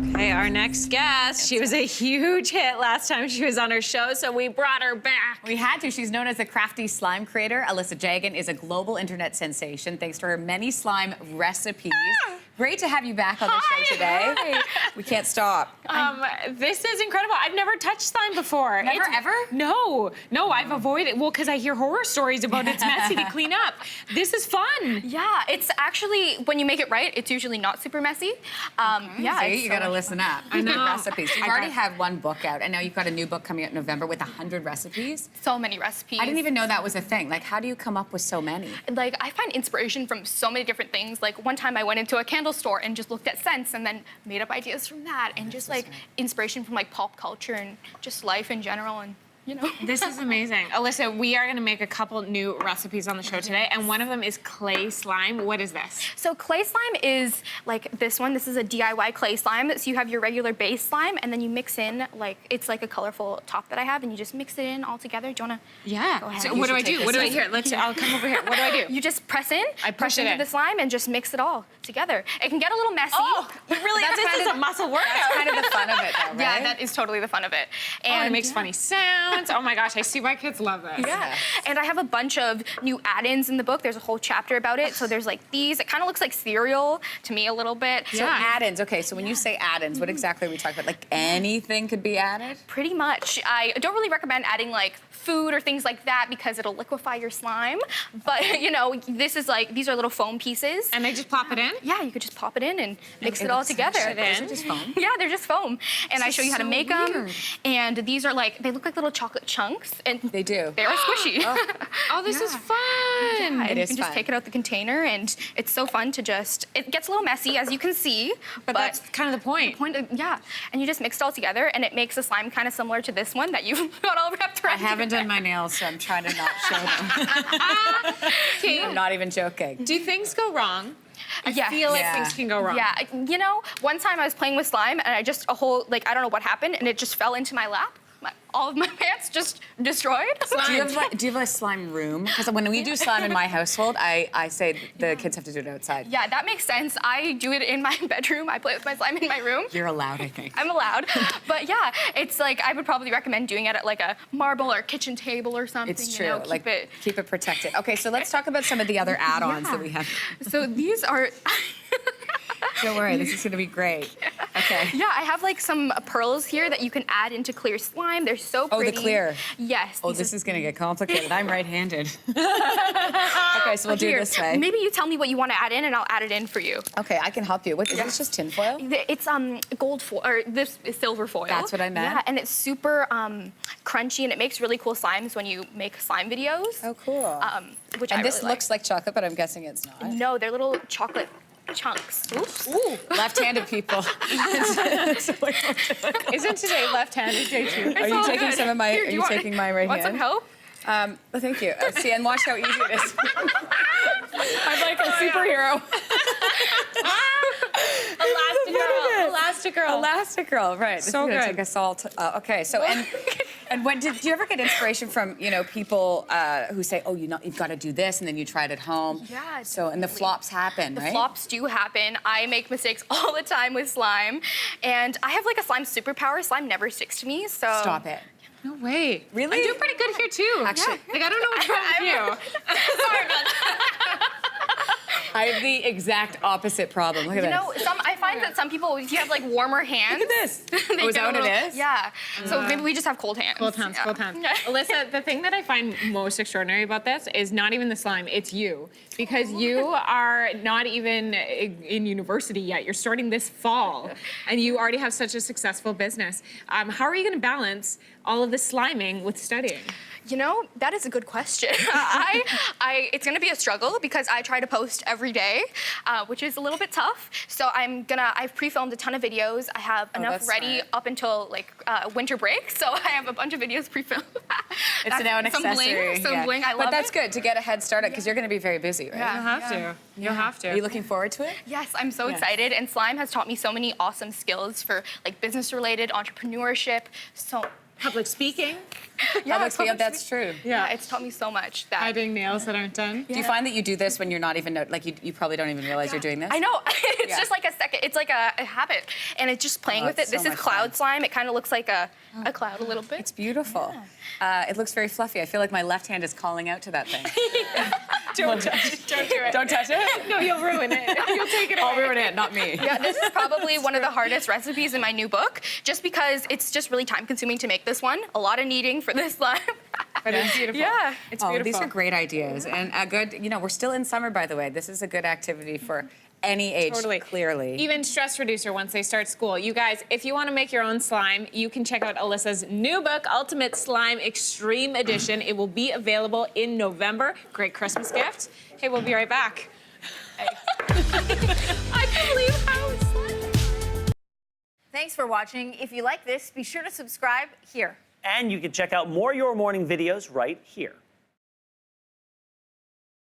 Okay, our next guest, she was a huge hit last time she was on our show, so we brought her back. We had to. She's known as a crafty slime creator. Alyssa Jagan is a global internet sensation thanks to her many slime recipes. Great to have you back on the show today. Hi. We can't stop. This is incredible. I've never touched slime before. Never, ever? No, I've avoided, well, because I hear horror stories about it's messy to clean up. This is fun. Yeah, it's actually, when you make it right, it's usually not super messy. Yeah, See, you gotta listen up. I know. Recipes. You've already had one book out, and now you've got a new book coming out in November with 100 recipes. So many recipes. I didn't even know that was a thing. Like, how do you come up with so many? Like, I find inspiration from so many different things. Like, one time I went into a candle store and just looked at scents and then made up ideas from that. And just, like, inspiration from, like, pop culture and just life in general. And you know. This is amazing. Alyssa, we are gonna make a couple new recipes on the show today, and one of them is clay slime. What is this? So clay slime is like this one. This is a DIY clay slime. So you have your regular base slime, and then you mix in, like, it's like a colorful top that I have, and you just mix it in all together. Do you wanna? Yeah. Go ahead. So what do I do? What do I here? I'll come over here. What do I do? You just press in. I push it into in. the slime and just mix it all together. It can get a little messy. Oh, really? This is a muscle workout. That's kind of the fun of it, though, right? Yeah, that is totally the fun of it. And it makes funny sounds. Oh my gosh, I see my kids love this. Yeah, and I have a bunch of new add-ins in the book. There's a whole chapter about it. So there's like these. It kind of looks like cereal to me a little bit. So add-ins. Okay, so when you say add-ins, what exactly are we talking about? Like anything could be added? Pretty much. I don't really recommend adding like food or things like that because it'll liquefy your slime. But you know, this is like, these are little foam pieces. And they just pop it in? Yeah, you could just pop it in and mix it all together. Those are just foam? Yeah, they're just foam. And I show you how to make them. weird. And these are like, they look like little chocolate chunks. And They do. they're squishy. Oh, this is fun. Yeah, and is you can just fun. take it out the container, and it's so fun to just, it gets a little messy, as you can see. But that's kind of the point. Yeah, and you just mix it all together, and it makes a slime kind of similar to this one that you've got all wrapped around. I haven't done my nails, so I'm trying to not show them. I'm not even joking. Do things go wrong? I Yeah. feel like Yeah. things can go wrong. Yeah, you know, one time I was playing with slime, and I just, like, I don't know what happened, and it just fell into my lap. All of my pants just destroyed. Do you have a slime room? Because when we do slime in my household, I say the kids have to do it outside. Yeah, that makes sense. I do it in my bedroom. I play with my slime in my room. You're allowed, I think. I'm allowed. But yeah, it's like, I would probably recommend doing it at like a marble or kitchen table or something. It's true. You know, keep it protected. Okay, so let's talk about some of the other add-ons that we have. So these are... Don't worry, this is gonna be great. Okay. Yeah, I have like some pearls here that you can add into clear slime. They're so pretty. Oh, the clear. Yes. Oh, this is gonna get complicated. I'm right-handed. Okay, so we'll do it Here, this way. maybe you tell me what you want to add in, and I'll add it in for you. Okay, I can help you. What, is this just tin foil? It's gold foil, or this is silver foil. That's what I meant. Yeah, and it's super crunchy, and it makes really cool slimes when you make slime videos. Oh, cool. Which I And this really looks like chocolate, but I'm guessing it's not. No, they're little chocolate chunks. Oops. Ooh, left-handed people. Isn't today left-handed day too? Are you all taking good. some of my? Here, Are do you want- taking my right Want hand? some help? Well, thank you. See, and watch how easy it is. I'm like a superhero. Elastigirl. Elastigirl, right? This So is gonna good. take us all. Okay, so and when did you ever get inspiration from people who say, oh, you've got to do this, and then you try it at home? Yeah, So and the flops happen, right? Flops do happen. I make mistakes all the time with slime, and I have like a slime superpower. Slime never sticks to me, so Stop it. No way. Really? I'm doing pretty good here too. Actually- Like I don't know what's wrong with you. Sorry about that. I have the exact opposite problem. Look at You this. know, I find that some people, if you have like warmer hands, Look at this. they Oh, is get that a what it little- is? Yeah. So maybe we just have cold hands. Cold hands, Yeah. cold hands. Alyssa, the thing that I find most extraordinary about this is not even the slime, it's you. Because you are not even in university yet. You're starting this fall, and you already have such a successful business. How are you gonna balance all of the sliming with studying? You know, that is a good question. It's gonna be a struggle because I try to post every day, which is a little bit tough. So I've pre-filmed a ton of videos. I have enough that's ready smart. up until like winter break. So I have a bunch of videos pre-filmed. It's now an accessory. Some bling, I love But that's it. good to get a head start because you're going to be very busy, right? Yeah. You'll have to. You'll have to. Are you looking forward to it? Yes, I'm so excited. And slime has taught me so many awesome skills for like business-related entrepreneurship. So Public speaking. That's true. Yeah, it's taught me so much. That Hiding nails that aren't done. Do you find that you do this when you're not even, like, you probably don't even realize you're doing this? I know. It's Yeah. just like a second. It's like a habit, and it's just playing with it. it's so This is much cloud fun. slime. It kind of looks like a cloud a little bit. It's beautiful. It looks very fluffy. I feel like my left hand is calling out to that thing. Don't touch it. Don't do it. Don't touch it? No, you'll ruin it. You'll take it away. I'll ruin it, not me. Yeah, this is probably one of the hardest recipes in my new book, just because it's just really time-consuming to make this one. A lot of kneading for this slime. But it's beautiful. Yeah. It's Oh, beautiful. these are great ideas. And a good, we're still in summer, by the way. This is a good activity for any age, Totally. clearly. Even stress reducer once they start school. You guys, if you want to make your own slime, you can check out Alyssa's new book, Ultimate Slime Extreme Edition. It will be available in November. Great Christmas gift. Hey, we'll be right back. I can't believe how it's Thanks for watching. If you like this, be sure to subscribe here. And you can check out more Your Morning videos right here.